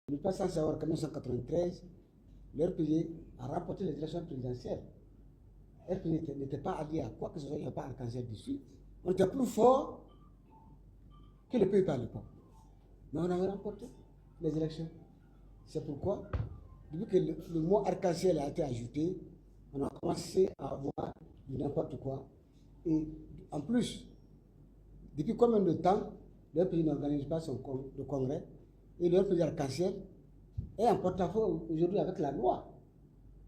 Ne pas sans savoir qu'en 1993, le RPG a remporté les élections présidentielles. Le RPG n'était pas allié à quoi que ce soit, il n'y avait pas Arc-en-Ciel dessus. On était plus fort que le pays par le peuple. Mais on avait remporté les élections. C'est pourquoi, depuis que le mot arc-en-ciel a été ajouté, on a commencé à avoir n'importe quoi. Et en plus, depuis combien de temps le pays n'organise pas le congrès et le pays arc-en-ciel est en porte-à-faux aujourd'hui avec la loi.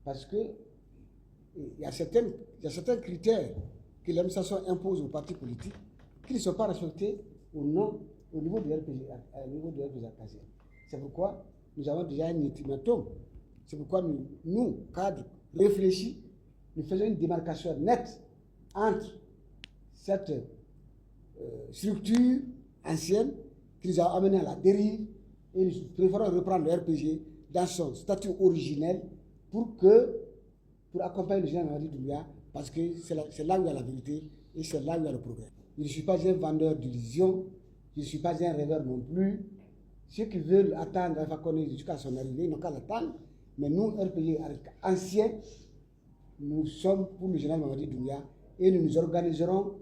Parce que il y a certains critères que l'administration impose aux partis politiques qui ne sont pas respectés au niveau du RPG arc-en-ciel. C'est pourquoi nous avons déjà un ultimatum. C'est pourquoi nous, cadres réfléchis, nous faisons une démarcation nette entre cette structure ancienne qui nous a amenés à la dérive et nous préférons reprendre le RPG dans son statut originel pour accompagner le général Mamadi Doumbouya, parce que c'est là où il y a la vérité et c'est là où il y a le progrès. Je ne suis pas un vendeur d'illusions, je ne suis pas un rêveur non plus. Ceux qui veulent attendre Alpha Condé jusqu'à son arrivée, ils n'ont qu'à l'attendre. Mais nous, RPG anciens, nous sommes pour le général Mamadi Doumbouya et nous nous organiserons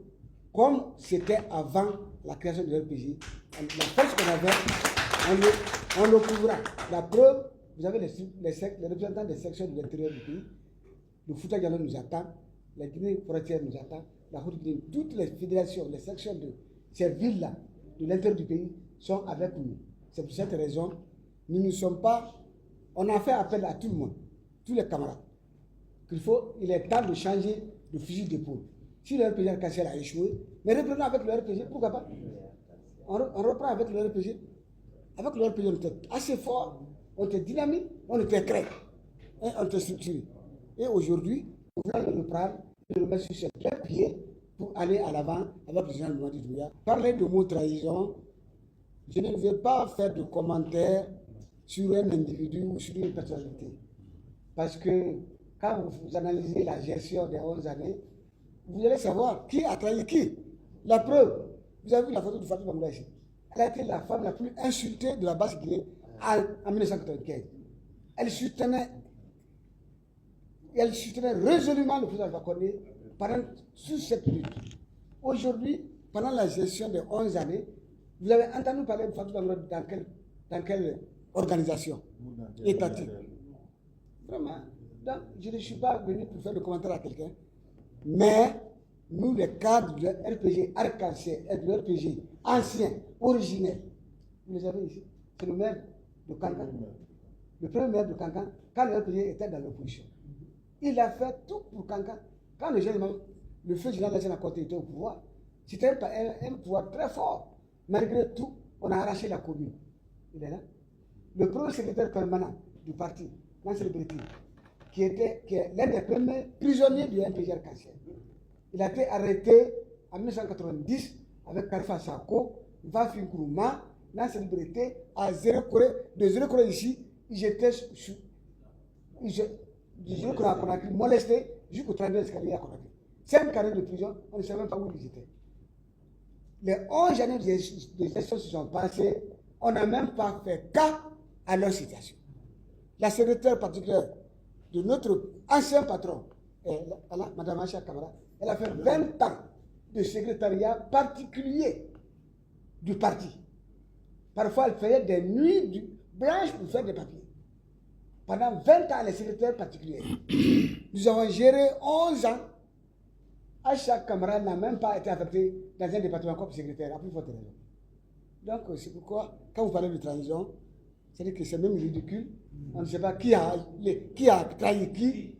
comme c'était avant la création de RPG. La force qu'on avait, on le couvrira. La preuve, vous avez les représentants des sections de l'intérieur du pays. Le Fouta Djallon nous attend, la Guinée frontière nous attend, la Haute-Guinée, toutes les fédérations, les sections de ces villes-là, de l'intérieur du pays, sont avec nous. C'est pour cette raison, nous ne sommes pas, on a fait appel à tout le monde, tous les camarades, il est temps de changer de fusil d'épaule. Si le RPG arc-en-ciel a échoué, mais reprenons avec le RPG, pourquoi pas? On reprend avec le RPG. Avec le RPG, on était assez fort, on était dynamique, on était créé, et on était structuré. Et aujourd'hui, on va le prendre et le mettre sur ses deux pieds pour aller à l'avant avec le général Mamadi Doumbouya. Parler de mots trahison, je ne vais pas faire de commentaires sur un individu ou sur une personnalité. Parce que quand vous analysez la gestion des 11 années, vous allez savoir qui a trahi qui. La preuve, vous avez vu la photo de Fatou Bangla ici. Elle a été la femme la plus insultée de la Basse-Guinée en 1995. Elle soutenait résolument le président Alpha Condé sur cette lutte. Aujourd'hui, pendant la gestion des 11 années, vous avez entendu parler de Fatou Bangla dans quelle organisation étatique? Vraiment. Donc, je ne suis pas venu pour faire de commentaires à quelqu'un, mais nous, les cadres de RPG arc-en-ciel et de RPG ancien, originel, vous les avez ici. C'est le maire de Kankan. Le premier maire de Kankan, quand le RPG était dans l'opposition. Il a fait tout pour Kankan. Quand le feu général Lassana Conté était au pouvoir, c'était un pouvoir très fort. Malgré tout, on a arraché la commune. Il est là. Le premier secrétaire permanent du parti, Nansel Briti, qui est l'un des premiers prisonniers du RPG arc-en-ciel. Il a été arrêté en 1990 avec Karfa Sako, Vafi Nkrumah, Nansel Briti, à de Zéro Corée ici, ils étaient molestés jusqu'au 32 escalier à Conakry. 5 années de prison, on ne savait même pas où ils étaient. Les 11 années des élections se sont passées, on n'a même pas fait cas à leur situation. La secrétaire particulière de notre ancien patron, Mme Acha Kamara, elle a fait 20 ans de secrétariat particulier du parti. Parfois, elle faisait des nuits blanches pour faire des papiers. Pendant 20 ans, les secrétaires particuliers. Nous avons géré 11 ans. Acha Kamara n'a même pas été affecté dans un département comme secrétaire, à plus forte raison. Donc, c'est pourquoi, quand vous parlez de transition, c'est-à-dire que c'est même ridicule. On ne sait pas qui a trahi qui.